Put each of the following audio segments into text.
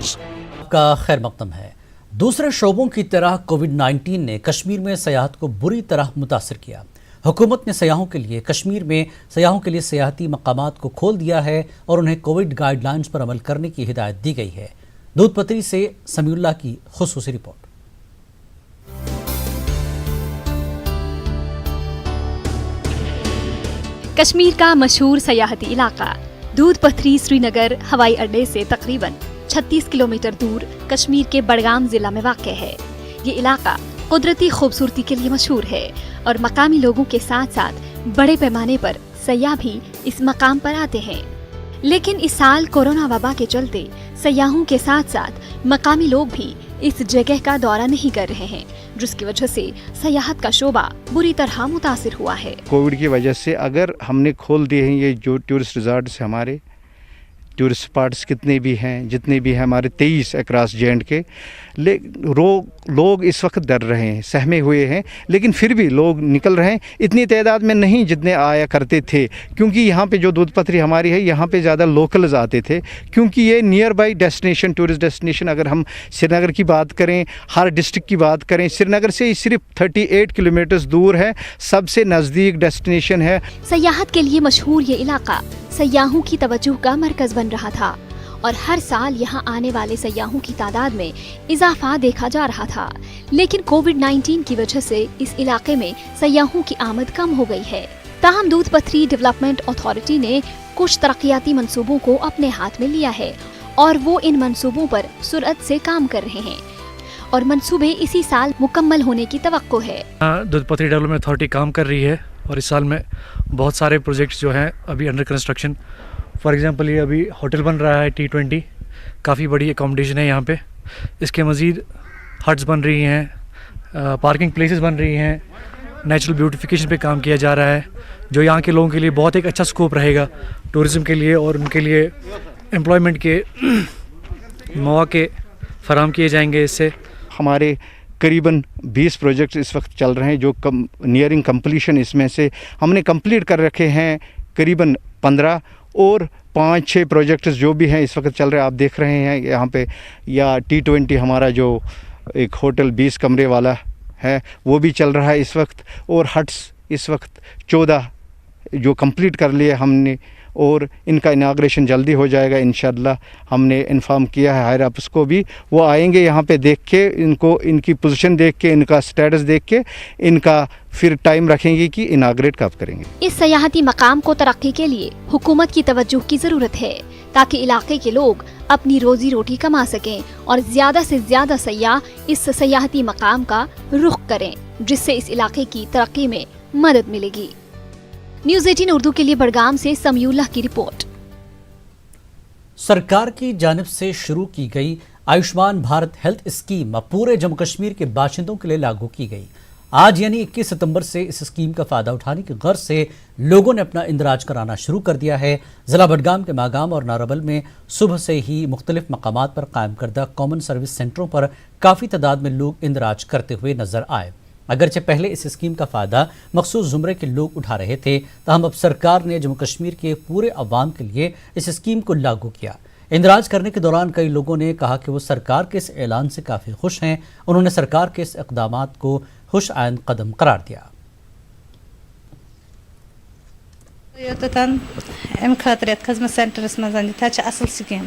Services. کا خیر مقدم ہے۔ دوسرے شعبوں کی طرح کووڈ-19 نے کشمیر میں سیاحت کو بری طرح متاثر کیا۔ حکومت نے کشمیر میں سیاحوں کے لیے سیاحتی مقامات کو کھول دیا ہے اور انہیں کووڈ گائیڈ لائنز پر عمل کرنے کی ہدایت دی گئی ہے۔ دودھ پتری سے سمیع اللہ کی خصوصی رپورٹ۔ کشمیر کا مشہور سیاحتی علاقہ دودھ پتری سری نگر ہوائی اڈے سے تقریباً 36 کلومیٹر دور کشمیر کے بڑگام ضلع میں واقع ہے۔ یہ علاقہ قدرتی خوبصورتی کے لیے مشہور ہے اور مقامی لوگوں کے ساتھ ساتھ بڑے پیمانے پر سیاح بھی اس مقام پر آتے ہیں۔ لیکن اس سال کورونا وبا کے چلتے سیاحوں کے ساتھ ساتھ مقامی لوگ بھی اس جگہ کا دورہ نہیں کر رہے ہیں، جس کی وجہ سے سیاحت کا شعبہ بری طرح متاثر ہوا ہے۔ کووڈ کی وجہ سے اگر ہم نے کھول دیے ہیں یہ جو ٹورسٹ ریزارٹس ہمارے ٹورسٹ اسپاٹس کتنے بھی ہیں جتنے بھی ہیں ہمارے 23 اکراس جے اینڈ کے، لوگ اس وقت ڈر رہے ہیں، سہمے ہوئے ہیں، لیکن پھر بھی لوگ نکل رہے ہیں، اتنی تعداد میں نہیں جتنے آیا کرتے تھے، کیونکہ یہاں پہ جو دودھ پتری ہماری ہے یہاں پہ زیادہ لوکلز آتے تھے، کیونکہ یہ near by destination tourist destination. اگر ہم سری نگر کی بات کریں، ہر ڈسٹرکٹ کی بات کریں، سری نگر سے صرف 38 کلومیٹرز دور ہے، سب سے نزدیک ڈیسٹینیشن ہے۔ سیاحت کے لیے مشہور یہ علاقہ سیاحوں کی توجہ کا مرکز بن رہا تھا اور ہر سال یہاں آنے والے سیاحوں کی تعداد میں اضافہ دیکھا جا رہا تھا، لیکن کووڈ-19 کی وجہ سے اس علاقے میں سیاحوں کی آمد کم ہو گئی ہے۔ تاہم دودھ پتری ڈیولپمنٹ اتھارٹی نے کچھ ترقیاتی منصوبوں کو اپنے ہاتھ میں لیا ہے اور وہ ان منصوبوں پر سرعت سے کام کر رہے ہیں اور منصوبے اسی سال مکمل ہونے کی توقع ہے۔ دودھ پتری ڈیولپمنٹ اتھارٹی کام کر رہی ہے اور اس سال میں بہت سارے پروجیکٹس جو ہیں ابھی انڈر کنسٹرکشن، فار ایگزامپل یہ ابھی ہوٹل بن رہا ہے T20، کافی بڑی اکوموڈیشن ہے یہاں پہ۔ اس کے مزید ہٹس بن رہی ہیں، پارکنگ پلیسز بن رہی ہیں، نیچرل بیوٹیفیکیشن پہ کام کیا جا رہا ہے، جو یہاں کے لوگوں کے لیے بہت ایک اچھا سکوپ رہے گا ٹورزم کے لیے، اور ان کے لیے امپلائمنٹ کے مواقع فراہم کیے جائیں گے۔ اس سے ہمارے قریباً 20 پروجیکٹس اس وقت چل رہے ہیں جو نیئرنگ کمپلیشن، اس میں سے ہم نے کمپلیٹ کر رکھے ہیں قریباً 15، اور 5-6 پروجیکٹس جو بھی ہیں اس وقت چل رہے ہیں۔ آپ دیکھ رہے ہیں یہاں پہ یا T20 ہمارا جو ایک ہوٹل 20 کمرے والا ہے وہ بھی چل رہا ہے اس وقت، اور ہٹس اس وقت 14 جو کمپلیٹ کر لیے ہم نے، اور ان کا اناگریشن جلدی ہو جائے گا انشاءاللہ۔ ہم نے انفارم کیا ہے ہائر اپس کو بھی، وہ آئیں گے یہاں پہ دیکھ کے، ان کی پوزیشن دیکھ کے، ان کا سٹیٹس دیکھ کے، ان کا پھر ٹائم رکھیں گے کہ اناگریٹ کب کریں گے۔ اس سیاحتی مقام کو ترقی کے لیے حکومت کی توجہ کی ضرورت ہے تاکہ علاقے کے لوگ اپنی روزی روٹی کما سکیں اور زیادہ سے زیادہ سیاح اس سیاحتی مقام کا رخ کریں، جس سے اس علاقے کی ترقی میں مدد ملے گی۔ نیوز 18 اردو کے لیے بڑگام سے سمیع اللہ کی رپورٹ۔ سرکار کی جانب سے شروع کی گئی آیوشمان بھارت ہیلتھ اسکیم اب پورے جموں کشمیر کے باشندوں کے لیے لاگو کی گئی۔ آج یعنی 21 ستمبر سے اس اسکیم کا فائدہ اٹھانے کی غرض سے لوگوں نے اپنا اندراج کرانا شروع کر دیا ہے۔ ضلع بڈگام کے ماگام اور ناربل میں صبح سے ہی مختلف مقامات پر قائم کردہ کامن سروس سینٹروں پر کافی تعداد میں لوگ اندراج کرتے ہوئے نظر آئے۔ اگرچہ پہلے اس اسکیم کا فائدہ مخصوص زمرے کے لوگ اٹھا رہے تھے، تاہم اب سرکار نے جموں کشمیر کے پورے عوام کے لیے اس اسکیم کو لاگو کیا۔ اندراج کرنے کے دوران کئی لوگوں نے کہا کہ وہ سرکار کے اس اعلان سے کافی خوش ہیں۔ انہوں نے سرکار کے اس اقدامات کو خوش آئند قدم قرار دیا۔ ام خاطر یت خدمت سینٹرس مز اصل سکیم،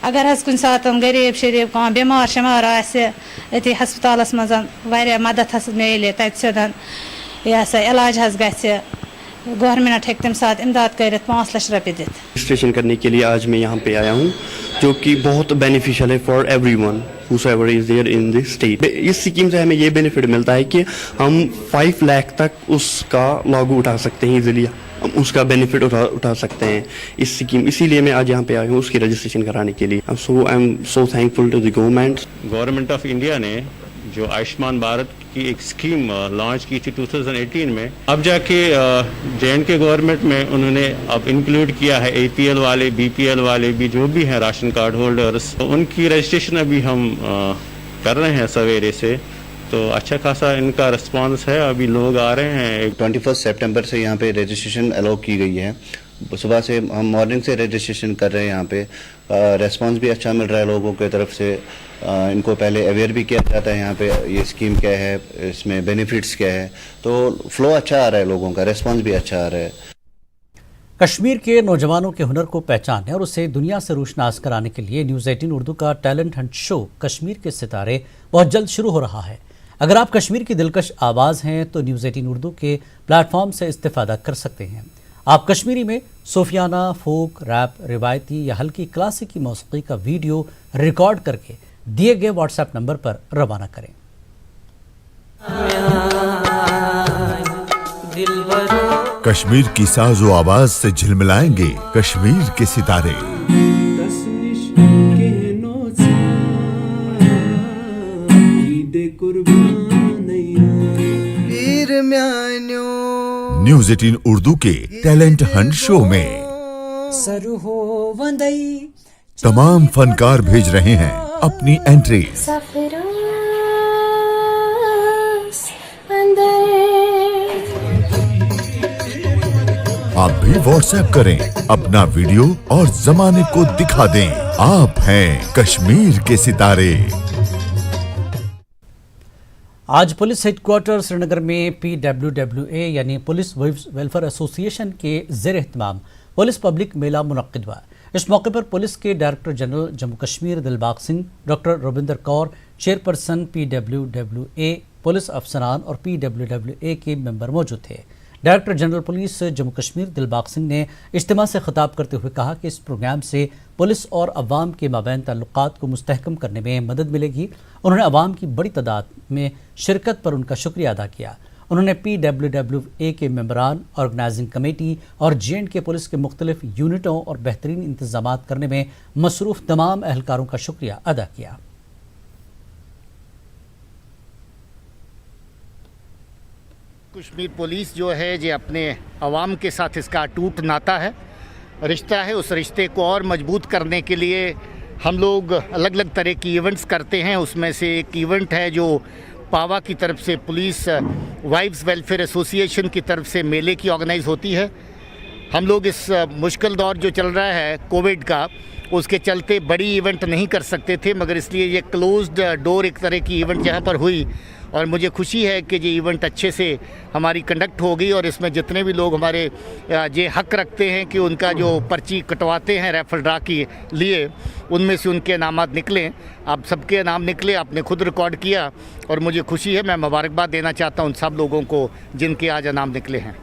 اگر کن سات غریب شریف کھانا بیمار شمار آتی ہسپتالس مز مدد ملے تت سیودن یہ سا علاج گھِ گورنمنٹ ہیٚکہِ تمہِ ساتہٕ امداد کٔرِتھ 5 لچھ رۄپیہِ دِتھ۔ رجسٹریشن کرنے کے لیے آج میں یہاں پہ آیا ہوں، جو کہ بہت بینیفیشل ہے for everyone whosoever is there in the state۔ اس اسکیم سے ہمیں یہ بینیفٹ ملتا ہے کہ ہم 5 لاکھ تک اس کا لاگو اٹھا سکتے ہیں، ایزیلی ہم اس کا بینیفٹ اٹھا سکتے ہیں اس اسکیم۔ اسی لیے میں آج یہاں پہ آیا ہوں اس کی رجسٹریشن کرانے کے لیے۔ I am so thankful to the government of India نے جو آیوشمان بھارت کی ایک اسکیم لانچ کی تھی 2018 میں، اب جا کے JNK گورنمنٹ میں انہوں نے اب انکلوڈ کیا ہے APL والے BPL والے بھی جو بھی ہیں راشن کارڈ ہولڈرز، ان کی رجسٹریشن ابھی ہم کر رہے ہیں سویرے سے، تو اچھا خاصا ان کا رسپانس ہے، ابھی لوگ آ رہے ہیں۔ 21 سپٹمبر سے یہاں پہ رجسٹریشن الاؤ کی گئی ہے، सुबह से हम मॉर्निंग से रजिस्ट्रेशन कर रहे हैं यहाँ पे, रेस्पॉन्स भी अच्छा मिल रहा है लोगों की तरफ से। इनको पहले अवेयर भी किया जाता है यहाँ पे ये स्कीम क्या है, इसमें बेनिफिट्स क्या है, तो फ्लो अच्छा आ रहा है लोगों का, रेस्पॉन्स भी अच्छा आ रहा है। कश्मीर के नौजवानों के हुनर को पहचानने और उसे दुनिया से रोशनास कराने के लिए न्यूज़ 18 उर्दू का टैलेंट हंट शो कश्मीर के सितारे बहुत जल्द शुरू हो रहा है। अगर आप कश्मीर की दिलकश आवाज़ हैं तो न्यूज़ 18 उर्दू के प्लेटफॉर्म से इस्तेफादा कर सकते हैं। आप कश्मीरी में सूफियाना, फोक, रैप, रिवायती या हल्की क्लासिकी मौसीकी का वीडियो रिकॉर्ड करके दिए गए व्हाट्सएप नंबर पर रवाना करें। कश्मीर की साजो आवाज से झिलमिलाएंगे कश्मीर के सितारे। न्यूज़ 18 उर्दू के टैलेंट हंट शो में तमाम फनकार भेज रहे हैं अपनी एंट्री। आप भी व्हाट्सएप करें अपना वीडियो और जमाने को दिखा दें आप हैं कश्मीर के सितारे। आज पुलिस हेडक्वार्टर श्रीनगर में PWWA यानी पुलिस वेलफेयर एसोसिएशन के ज़ेर एहतमाम पुलिस पब्लिक मेला मुनक्किद हुआ। इस मौके पर पुलिस के director general Jammu Kashmir Dilbag Singh, doctor Ravinder Kaur, chairperson PWWA, police अफसरान और PWWA के मेंबर मौजूद थे। Director general police Jammu Kashmir Dilbag Singh ने इज्तिमा से खिताब करते हुए कहा कि इस प्रोग्राम से पुलिस और अवाम के माबैन ताल्लुकात को मुस्तहकम करने में मदद मिलेगी। उन्होंने अवाम की बड़ी तादाद में शिरकत पर उनका शुक्रिया अदा किया। उन्होंने PWWA के मेंबरान, ऑर्गेनाइजिंग कमेटी और J&K पुलिस के मुख्तलिफ यूनिटों और बेहतरीन इंतजामात करने में मसरूफ़ तमाम अहलकारों का शुक्रिया अदा किया। कश्मीर पुलिस जो है ये अपने अवाम के साथ इसका अटूट नाता है, रिश्ता है। उस रिश्ते को और मजबूत करने के लिए हम लोग अलग अलग तरह की इवेंट्स करते हैं। उसमें से एक इवेंट है जो पावा की तरफ से पुलिस वाइव्स वेलफेयर एसोसिएशन की तरफ से मेले की ऑर्गेनाइज होती है। हम लोग इस मुश्किल दौर जो चल रहा है कोविड का, उसके चलते बड़ी इवेंट नहीं कर सकते थे, मगर इसलिए ये क्लोज्ड डोर एक तरह की इवेंट यहाँ पर हुई और मुझे खुशी है कि ये इवेंट अच्छे से हमारी कंडक्ट होगी और इसमें जितने भी लोग हमारे ये हक रखते हैं कि उनका जो पर्ची कटवाते हैं रेफर ड्रा के लिए, उनमें से उनके नामात निकलें। आप सबके नाम निकले, आपने खुद रिकॉर्ड किया और मुझे खुशी है। मैं मुबारकबाद देना चाहता हूँ उन सब लोगों को जिनके आज नाम निकले हैं।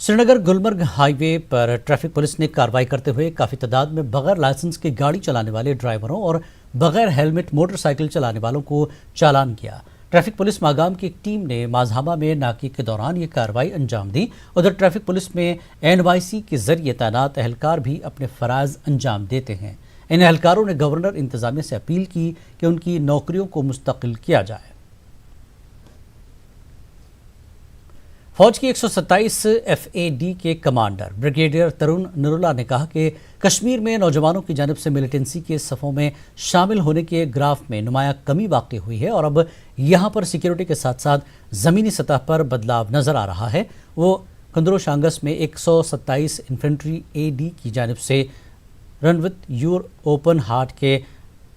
श्रीनगर गुलमर्ग हाईवे पर ट्रैफिक पुलिस ने कार्रवाई करते हुए काफ़ी तादाद में बगैर लाइसेंस की गाड़ी चलाने वाले ड्राइवरों और बगैर हेलमेट मोटरसाइकिल चलाने वालों को चालान किया। ट्रैफिक पुलिस मागाम की एक टीम ने माजहामा में नाके के दौरान ये कार्रवाई अंजाम दी। उधर ट्रैफिक पुलिस में NYC के जरिए तैनात एहलकार भी अपने फ़राइज़ अंजाम देते हैं। इन एहलकारों ने गवर्नर इंतज़ामिया से अपील की कि उनकी नौकरियों को मुस्तकिल किया जाए। फौज की 127 FAD के कमांडर ब्रिगेडियर तरुण नरुला ने कहा कि कश्मीर में नौजवानों की जानिब से मिलिटेंसी के सफ़ों में शामिल होने के ग्राफ में नुमाया कमी वाक़ई हुई है और अब यहाँ पर सिक्योरिटी के साथ साथ ज़मीनी सतह पर बदलाव नज़र आ रहा है। वो कंदरोशांगस में 127 इन्फेंट्री AD की जानिब से run with your open heart के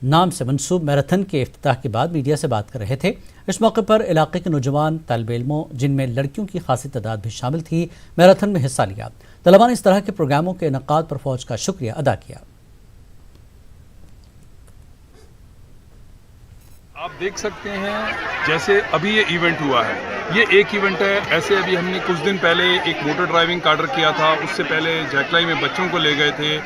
नाम से मंसूब मैराथन के इफ्तिताह के बाद मीडिया से बात कर रहे थे। इस मौके पर इलाके के नौजवान तालिब इल्मों, जिनमें लड़कियों की खासी तादाद भी शामिल थी, मैराथन में हिस्सा लिया। तलबा ने इस तरह के प्रोग्रामों के इनकाद पर फौज का शुक्रिया अदा किया। आप देख सकते हैं जैसे अभी ये इवेंट हुआ है, ये एक इवेंट है। ऐसे अभी हमने कुछ दिन पहले एक मोटर ड्राइविंग का ऑर्डर किया था, उससे पहले जैकलाई में बच्चों को ले गए थे,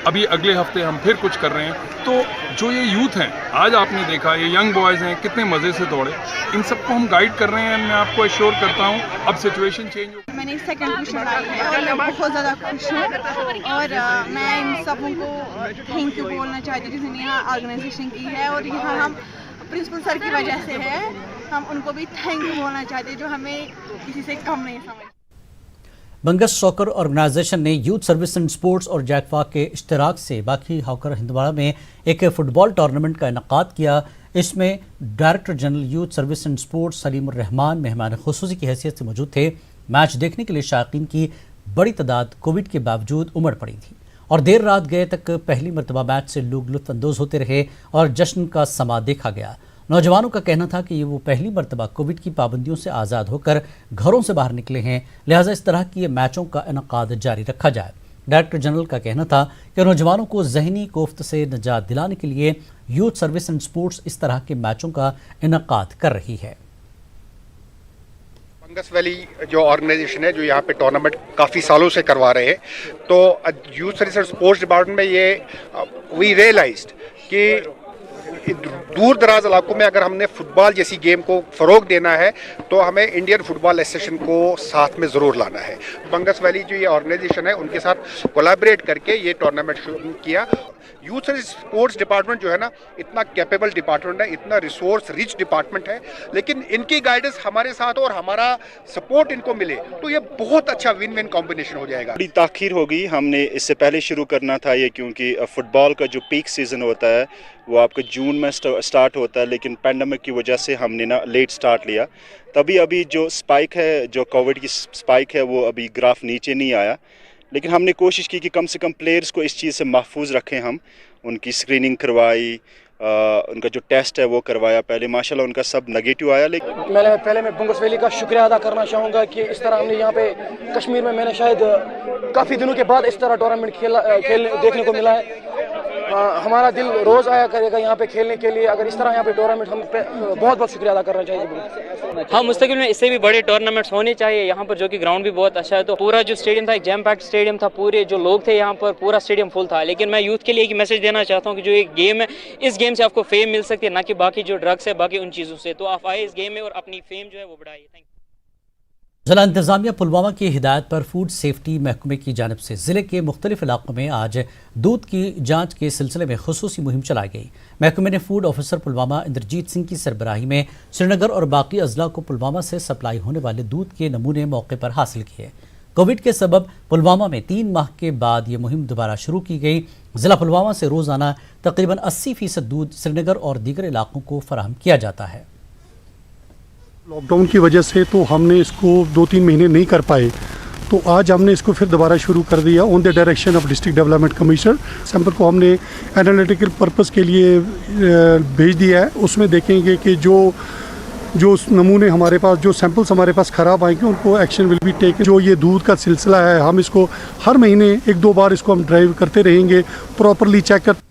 अभी अगले हफ्ते हम फिर कुछ कर रहे हैं। तो जो ये यूथ हैं, आज आपने देखा ये यंग बॉयज़ हैं कितने मज़े से दौड़े, इन सबको हम गाइड कर रहे हैं। मैं आपको एश्योर करता हूँ अब सिचुएशन चेंज हो। मैंने सेकंड पोजीशन आई है और मैं बहुत ज़्यादा खुश हूँ और मैं इन सबों को थैंक यू बोलना चाहती हूँ जिन्होंने यहाँ ऑर्गेनाइजेशन की है और यहाँ हम प्रिंसिपल सर की वजह से है, हम उनको भी थैंक यू बोलना चाहते हैं जो हमें किसी से कम नहीं समझ। बंगस सॉकर ऑर्गेनाइजेशन ने यूथ सर्विस एंड स्पोर्ट्स और जैकफा के इश्तराक से बाकी हॉकर हिंदवाड़ा में एक फुटबॉल टूर्नामेंट का इनकाद किया। इसमें director general youth service and sports Salim उर रहमान मेहमान खुसूसी की हैसियत से मौजूद थे। मैच देखने के लिए शायकीन की बड़ी तादाद कोविड के बावजूद उमड़ पड़ी थी और देर रात गए तक पहली मरतबा मैच से लोग लुत्फ अंदोज होते रहे और जश्न का समा देखा गया। नौजवानों का कहना था कि ये वो पहली मरतबा कोविड की पाबंदियों से आज़ाद होकर घरों से बाहर निकले हैं, लिहाजा इस तरह की मैचों का इनकाद जारी रखा जाए। डायरेक्टर जनरल का कहना था कि नौजवानों को ज़हनी कोफ्त से निजात दिलाने के लिए यूथ सर्विस एंड स्पोर्ट्स इस तरह के मैचों का इनकाद कर रही है। बंगस वैली जो ऑर्गेनाइजेशन है जो यहाँ पे टूर्नामेंट काफ़ी सालों से करवा रहे हैं, तो youth service and sports department में ये वी रियलाइज्ड कि दूर दराज इलाकों में अगर हमने फुटबॉल जैसी गेम को फ़रोग देना है तो हमें इंडियन फुटबॉल एसोसिएशन को साथ में ज़रूर लाना है। बंगस वैली जो ये ऑर्गेनाइजेशन है उनके साथ कोलैबोरेट करके ये टूर्नामेंट शुरू किया। यूथ सर्विस स्पोर्ट्स डिपार्टमेंट जो है ना, इतना कैपेबल डिपार्टमेंट है, इतना रिसोर्स रिच डिपार्टमेंट है, लेकिन इनकी गाइडेंस हमारे साथ और हमारा सपोर्ट इनको मिले तो ये बहुत अच्छा विन विन कॉम्बिनेशन हो जाएगा। बड़ी ताख़ीर होगी, हमने इससे पहले शुरू करना था ये, क्योंकि फुटबॉल का जो पीक सीज़न होता है वो आपका जून में स्टार्ट होता है, लेकिन पैंडमिक की वजह से हमने ना लेट स्टार्ट लिया। तभी अभी जो स्पाइक है, जो कोविड की स्पाइक है, वो अभी ग्राफ नीचे नहीं आया, लेकिन हमने कोशिश की कि कम से कम प्लेयर्स को इस चीज़ से महफूज रखें। हम उनकी स्क्रीनिंग करवाई, उनका जो टेस्ट है वो करवाया, पहले माशाल्लाह उनका सब नेगेटिव आया। लेकिन पहले मैं बंगस वैली का शुक्रिया अदा करना चाहूँगा कि इस तरह हमने यहाँ पे कश्मीर में मैंने शायद काफ़ी दिनों के बाद इस तरह टूर्नामेंट खेल देखने को मिला है। हमारा दिल रोज़ आया करेगा यहाँ पे खेलने के लिए। अगर इस तरह यहाँ पे टूर्नामेंट, हम पे बहुत बहुत शुक्रिया अदा करना चाहिए। हाँ, मुस्तकिल में इससे भी बड़े टूर्नामेंट्स होने चाहिए यहाँ पर, जो कि ग्राउंड भी बहुत अच्छा है। तो पूरा जो स्टेडियम था एक जैम पैक्ड स्टेडियम था, पूरे जो लोग थे यहाँ पर पूरा स्टेडियम फुल था। लेकिन मैं यूथ के लिए एक मैसेज देना चाहता हूँ कि जो एक गेम है, इस गेम से आपको फेम मिल सकती है, ना कि बाकी जो ड्रग्स है, बाकी उन चीज़ों से। तो आप आए इस गेम में और अपनी फेम जो है वो बढ़ाइए। Thank you. जिला इंतजामिया पुलवामा की हिदायत पर फूड सेफ्टी महकमे की जानिब से ज़िले के मुख्तलिफ इलाकों में आज दूध की जांच के सिलसिले में खुसूसी मुहिम चलाई गई। महकमे ने फूड ऑफिसर पुलवामा इंद्रजीत सिंह की सरबराही में श्रीनगर और बाकी अजला को पुलवामा से सप्लाई होने वाले दूध के नमूने मौके पर हासिल किए। कोविड के सबब पुलवामा में 3 माह के बाद ये मुहिम दोबारा शुरू की गई। ज़िला पुलवामा से रोज़ाना तकरीबन 80% दूध श्रीनगर और दीगर इलाकों को फराहम किया जाता है। लॉकडाउन की वजह से तो हमने इसको 2-3 महीने नहीं कर पाए, तो आज हमने इसको फिर दोबारा शुरू कर दिया on the direction of district development commissioner. Sample को हमने एनालिटिकल पर्पस के लिए भेज दिया है। उसमें देखेंगे कि जो नमूने हमारे पास, जो सैंपल्स हमारे पास ख़राब आएंगे उनको एक्शन विल बी टेकन। जो ये दूध का सिलसिला है, हम इसको हर महीने 1-2 बार इसको हम ड्राइव करते रहेंगे, प्रॉपरली चेक कर।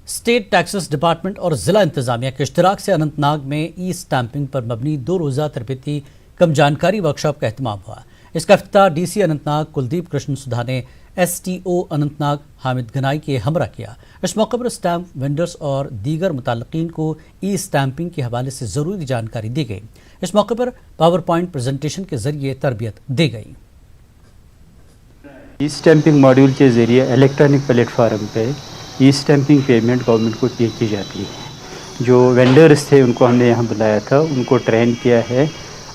स्टेट टैक्सेस डिपार्टमेंट और ज़िला इंतजामिया के इश्तराक से अनंतनाग में ई स्टैंपिंग पर मबनी 2 रोज़ा तरबती कम जानकारी वर्कशॉप का एहतमाम हुआ। इसका इफ्तिताह डीसी अनंतनाग कुलदीप कृष्ण सुधा ने STO अनंतनाग हामिद गनाई के हमरा किया। इस मौके पर स्टैंप वेंडर्स और दीगर मुताल्लिकीन को ई स्टैंपिंग के हवाले से ज़रूरी जानकारी दी गई। इस मौके पर पावर पॉइंट प्रेजेंटेशन के ज़रिए तरबियत दी गई। ई स्टैंपिंग मॉड्यूल के ज़रिए इलेक्ट्रॉनिक प्लेटफार्म पे ई स्टैंपिंग पेमेंट गवर्नमेंट को की जाती है। जो वेंडर्स थे उनको हमने यहाँ बुलाया था, उनको ट्रेन किया है।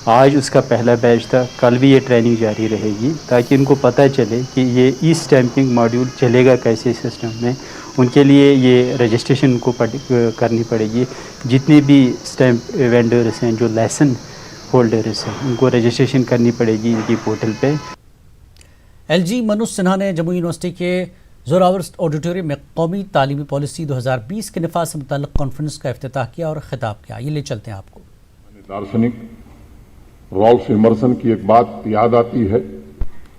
आज उसका पहला बैच था, कल भी ये ट्रेनिंग जारी रहेगी ताकि इनको पता चले कि ये ई स्टैंपिंग मॉड्यूल चलेगा कैसे सिस्टम में। उनके लिए ये रजिस्ट्रेशन उनको करनी पड़ेगी। जितने भी स्टैंप वेंडर्स हैं, जो लाइसेंस होल्डर्स हैं, उनको रजिस्ट्रेशन करनी पड़ेगी इनकी पोर्टल पे। LG मनोज सिन्हा ने जम्मू यूनिवर्सिटी के जोरावर ऑडिटोरियम में कौमी तालीमी पॉलिसी 2020 के निफाज से मुताल्लिक़ कॉन्फ्रेंस का इफ्तिताह किया और खिताब किया। ये ले चलते हैं आपको। दार्शनिक रॉल्फ इमर्सन की एक बात याद आती है,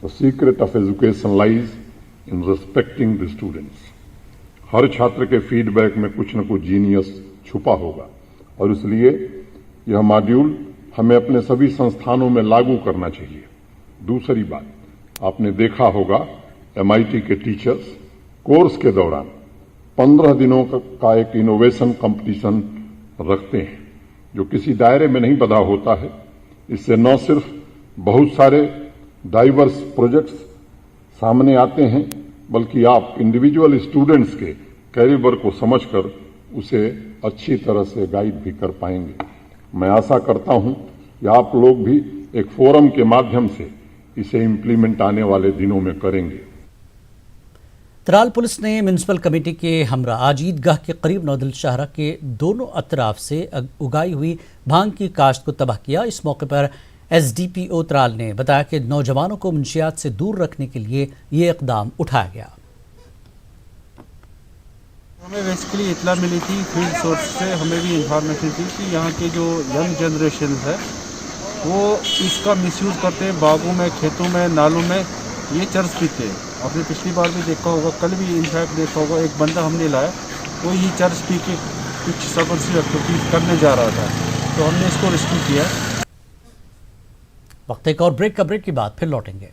the secret of education lies in respecting the students. हर छात्र के फीडबैक में कुछ न कुछ जीनियस छुपा होगा और इसलिए यह मॉड्यूल हमें अपने सभी संस्थानों में लागू करना चाहिए। दूसरी बात, आपने देखा होगा MIT के टीचर्स कोर्स के दौरान 15 दिनों का एक इनोवेशन कंपटीशन रखते हैं जो किसी दायरे में नहीं बंधा होता है। इससे न सिर्फ बहुत सारे डाइवर्स प्रोजेक्ट्स सामने आते हैं, बल्कि आप इंडिविजुअल स्टूडेंट्स के कैरियर को समझकर उसे अच्छी तरह से गाइड भी कर पाएंगे। मैं आशा करता हूं कि आप लोग भी एक फोरम के माध्यम से इसे इम्प्लीमेंट आने वाले दिनों में करेंगे। त्राल पुलिस ने म्यूनसिपल कमेटी के हमरा आज ईदगाह के करीब नौदल शाहरा के दोनों अतराफ से उगाई हुई भांग की काश्त को तबाह किया। इस मौके पर SDPO ترال نے بتایا کہ نوجوانوں کو منشیات سے دور رکھنے کے لیے یہ اقدام اٹھایا گیا۔ ہمیں بیسیکلی اطلاع ملی تھی فیلڈ سورس سے، ہمیں بھی انفارمیشن تھی کہ یہاں کے جو ینگ جنریشن ہے وہ اس کا مس یوز کرتے ہیں، باغوں میں، کھیتوں میں، نالوں میں یہ چرس پیتے ہیں۔ آپ نے پچھلی بار بھی دیکھا ہوگا، کل بھی انفیکٹ دیکھا ہوگا، ایک بندہ ہم نے لایا وہ یہ چرس پی کے کچھ سبنسی ایکٹیویٹیز کرنے جا رہا تھا، تو ہم نے اس کو ریسکیو کیا۔ وقت ایک اور بریک کا، بریک کے بعد پھر لوٹیں گے۔